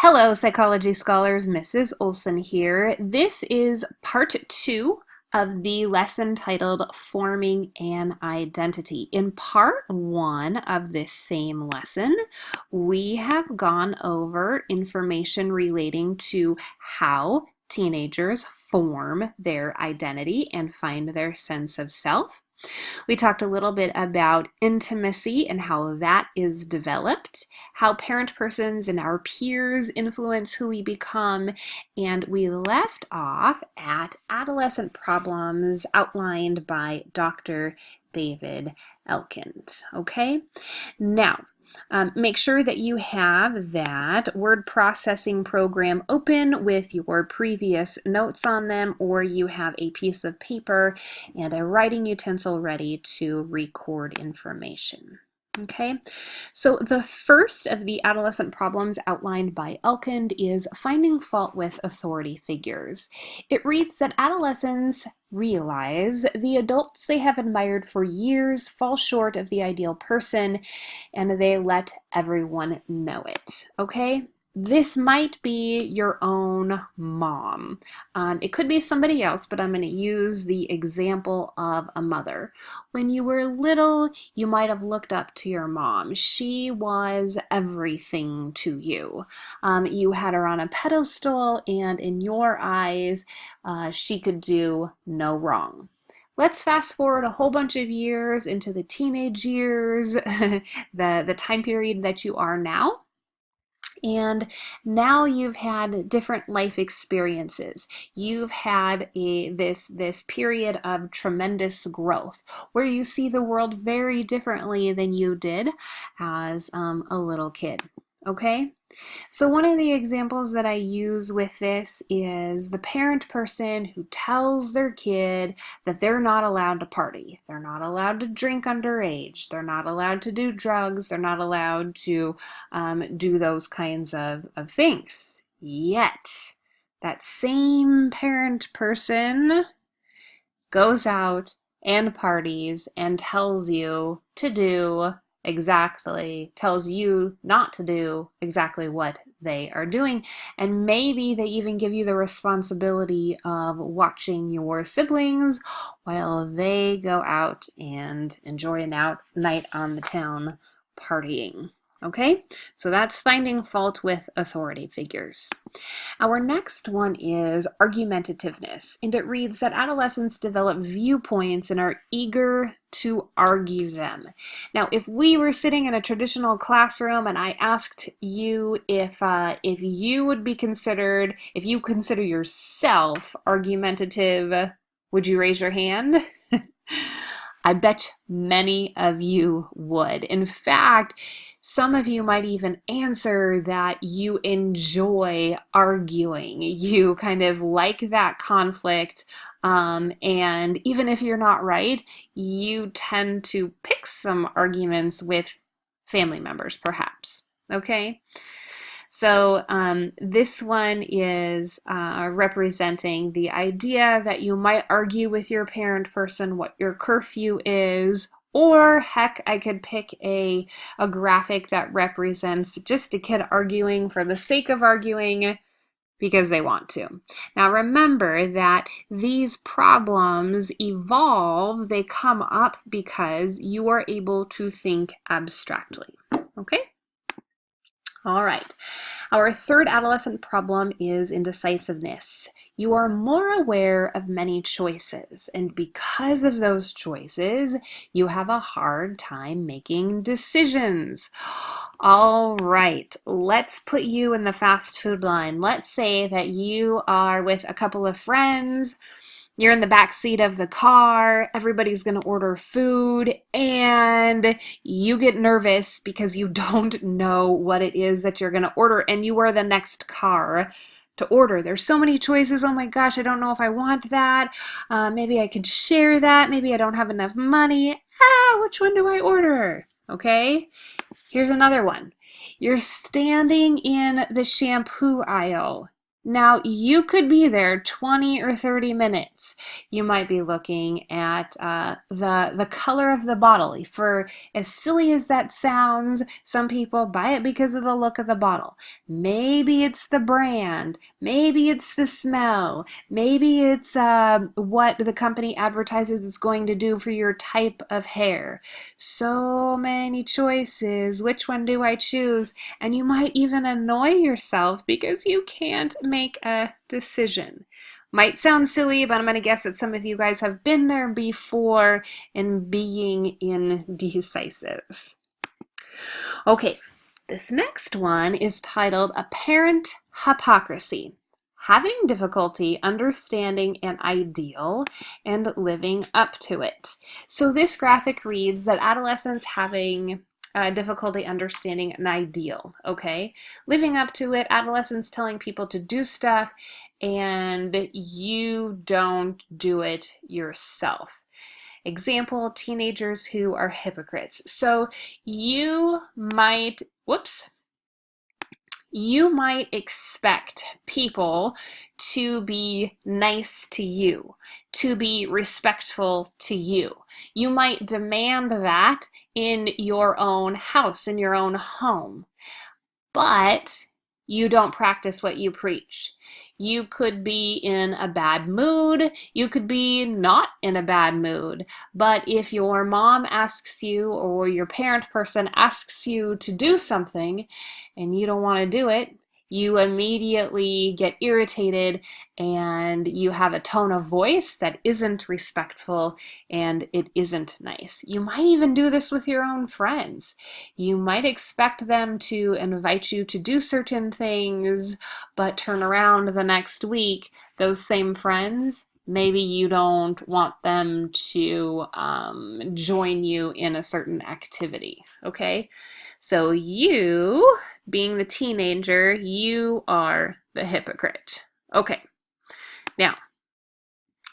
Hello, psychology scholars. Mrs. Olson here. This is part 2 of the lesson titled Forming an Identity. In part 1 of this same lesson, we have gone over information relating to how teenagers form their identity and find their sense of self. We talked a little bit about intimacy and how that is developed, how parent persons and our peers influence who we become, and we left off at adolescent problems outlined by Dr. David Elkind. Okay? Now, make sure that you have that word processing program open with your previous notes on them, or you have a piece of paper and a writing utensil ready to record information. Okay, so the first of the adolescent problems outlined by Elkind is finding fault with authority figures. It reads that adolescents realize the adults they have admired for years fall short of the ideal person, and they let everyone know it. Okay? This might be your own mom. It could be somebody else, but I'm going to use the example of a mother. When you were little, you might have looked up to your mom. She was everything to you. You had her on a pedestal, and in your eyes, she could do no wrong. Let's fast forward a whole bunch of years into the teenage years, the time period that you are now. And now you've had different life experiences. You've had this period of tremendous growth where you see the world very differently than you did as a little kid. Okay? So one of the examples that I use with this is the parent person who tells their kid that they're not allowed to party. They're not allowed to drink underage. They're not allowed to do drugs. They're not allowed to do those kinds of things. Yet, that same parent person goes out and parties and tells you tells you not to do exactly what they are doing. And maybe they even give you the responsibility of watching your siblings while they go out and enjoy a night on the town partying. Okay, so that's finding fault with authority figures. Our next one is argumentativeness, and it reads that adolescents develop viewpoints and are eager to argue them. Now, if we were sitting in a traditional classroom and I asked you if you would be considered, if you consider yourself argumentative, would you raise your hand? I bet many of you would. In fact, some of you might even answer that you enjoy arguing. You kind of like that conflict, and even if you're not right, you tend to pick some arguments with family members, perhaps. Okay? So this one is representing the idea that you might argue with your parent person what your curfew is, or heck, I could pick a graphic that represents just a kid arguing for the sake of arguing because they want to. Now remember that these problems evolve, they come up because you are able to think abstractly. Okay? All right. Our third adolescent problem is indecisiveness. You are more aware of many choices, and because of those choices, you have a hard time making decisions. All right, let's put you in the fast food line. Let's say that you are with a couple of friends. You're in the back seat of the car, everybody's going to order food, and you get nervous because you don't know what it is that you're going to order, and you are the next car to order. There's so many choices. Oh my gosh, I don't know if I want that. Maybe I could share that. Maybe I don't have enough money. Which one do I order? Okay, here's another one. You're standing in the shampoo aisle. Now, you could be there 20 or 30 minutes. You might be looking at the color of the bottle. For as silly as that sounds, some people buy it because of the look of the bottle. Maybe it's the brand. Maybe it's the smell. Maybe it's what the company advertises it's going to do for your type of hair. So many choices. Which one do I choose? And you might even annoy yourself because you can't make a decision. Might sound silly, but I'm going to guess that some of you guys have been there before in being indecisive. Okay, this next one is titled Apparent Hypocrisy. Having difficulty understanding an ideal and living up to it. So this graphic reads that adolescents having difficulty understanding an ideal, okay? Living up to it, adolescents telling people to do stuff, and you don't do it yourself. Example, teenagers who are hypocrites. So you might expect people to be nice to you, to be respectful to you. You might demand that in your own house, in your own home, but you don't practice what you preach. You could be in a bad mood. You could be not in a bad mood. But if your mom asks you or your parent person asks you to do something and you don't want to do it, you immediately get irritated and you have a tone of voice that isn't respectful and it isn't nice. You might even do this with your own friends. You might expect them to invite you to do certain things, but turn around the next week, those same friends, maybe you don't want them to join you in a certain activity, okay? So you, being the teenager, you are the hypocrite. Okay, now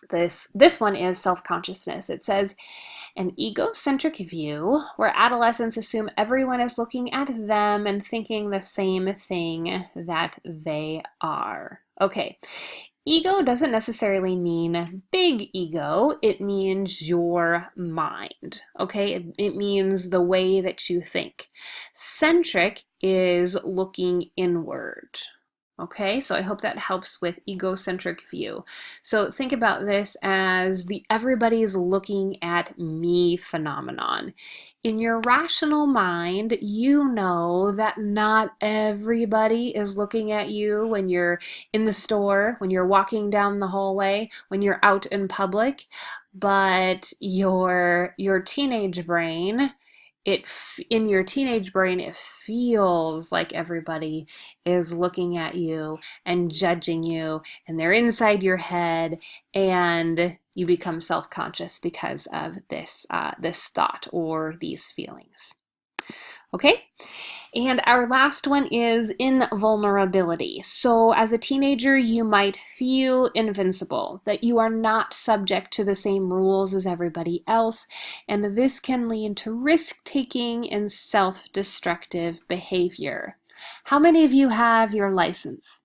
this one is self-consciousness. It says, an egocentric view where adolescents assume everyone is looking at them and thinking the same thing that they are. Okay. Ego doesn't necessarily mean big ego. It means your mind, okay? It means the way that you think. Centric is looking inward, okay? So I hope that helps with egocentric view. So think about this as the everybody's looking at me phenomenon. In your rational mind, you know that not everybody is looking at you when you're in the store, when you're walking down the hallway, when you're out in public, but your teenage brain, in your teenage brain, it feels like everybody is looking at you and judging you, and they're inside your head, and you become self-conscious because of this thought or these feelings. Okay? And our last one is invulnerability. So as a teenager, you might feel invincible, that you are not subject to the same rules as everybody else, and this can lead to risk-taking and self-destructive behavior. How many of you have your license?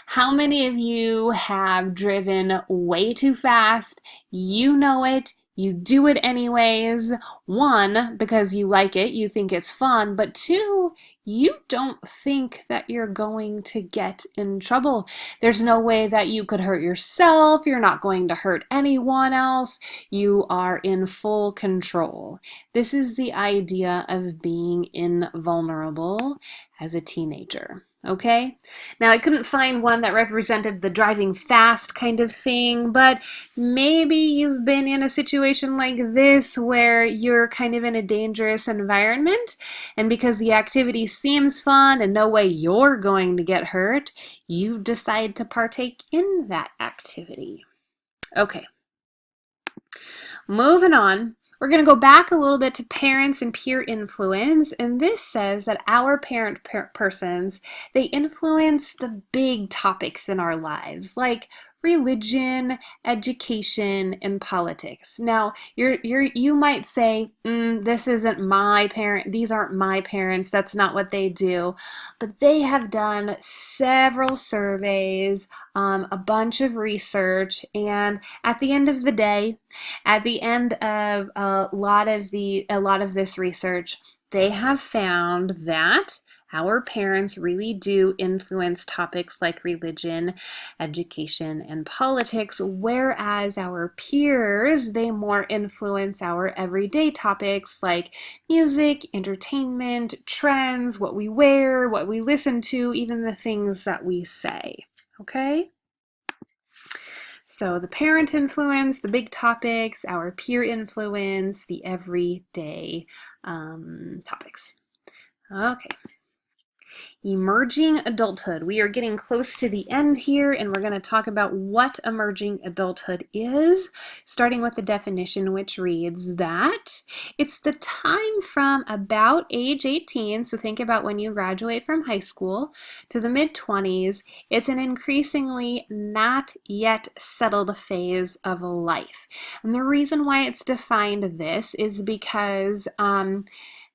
How many of you have driven way too fast? You know it. You do it anyways. One, because you like it, you think it's fun, but two, you don't think that you're going to get in trouble. There's no way that you could hurt yourself. You're not going to hurt anyone else. You are in full control. This is the idea of being invulnerable as a teenager. Okay? Now, I couldn't find one that represented the driving fast kind of thing, but maybe you've been in a situation like this where you're kind of in a dangerous environment, and because the activity seems fun and no way you're going to get hurt, you decide to partake in that activity. Okay. Moving on. We're going to go back a little bit to parents and peer influence, and this says that our persons, they influence the big topics in our lives, like religion, education, and politics. Now, you might say, this isn't my parent, these aren't my parents, that's not what they do. But they have done several surveys, a bunch of research, and at the end of the day, at the end of a lot of this research, they have found that our parents really do influence topics like religion, education, and politics, whereas our peers, they more influence our everyday topics like music, entertainment, trends, what we wear, what we listen to, even the things that we say. Okay? So the parent influence, the big topics, our peer influence, the everyday topics. Okay. Emerging adulthood. We are getting close to the end here, and we're going to talk about what emerging adulthood is, starting with the definition, which reads that it's the time from about age 18, so think about when you graduate from high school, to the mid-20s. It's an increasingly not yet settled phase of life. And the reason why it's defined this is because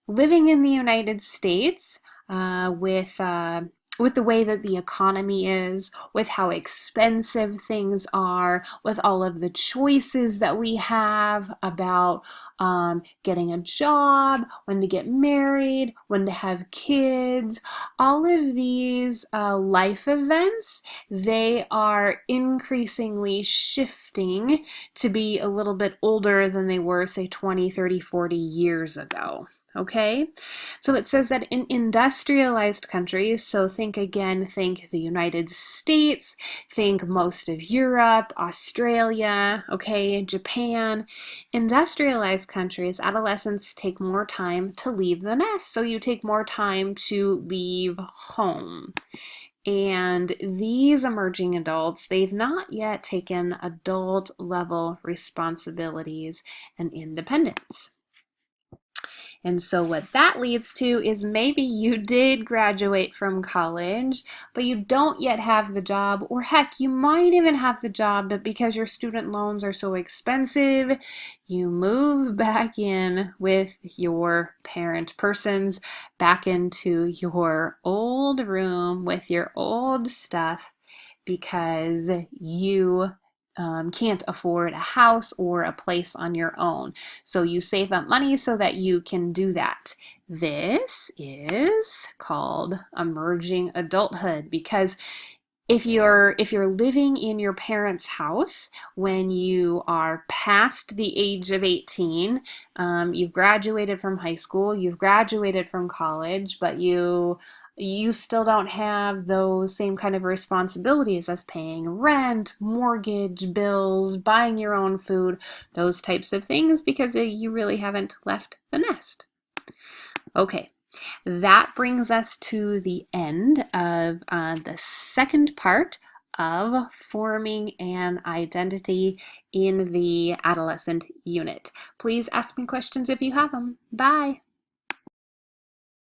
living in the United States, with the way that the economy is, with how expensive things are, with all of the choices that we have about getting a job, when to get married, when to have kids, all of these life events, they are increasingly shifting to be a little bit older than they were, say, 20, 30, 40 years ago. Okay, so it says that in industrialized countries, so think the United States, think most of Europe, Australia, okay, Japan. Industrialized countries, adolescents take more time to leave the nest, so you take more time to leave home. And these emerging adults, they've not yet taken adult level responsibilities and independence. And so what that leads to is maybe you did graduate from college, but you don't yet have the job, or heck, you might even have the job, but because your student loans are so expensive, you move back in with your parent persons, back into your old room with your old stuff because you can't afford a house or a place on your own. So you save up money so that you can do that. This is called emerging adulthood, because if you're living in your parents' house when you are past the age of 18, you've graduated from high school, you've graduated from college, but you still don't have those same kind of responsibilities as paying rent, mortgage, bills, buying your own food, those types of things, because you really haven't left the nest. Okay, that brings us to the end of the second part of forming an identity in the adolescent unit. Please ask me questions if you have them. Bye.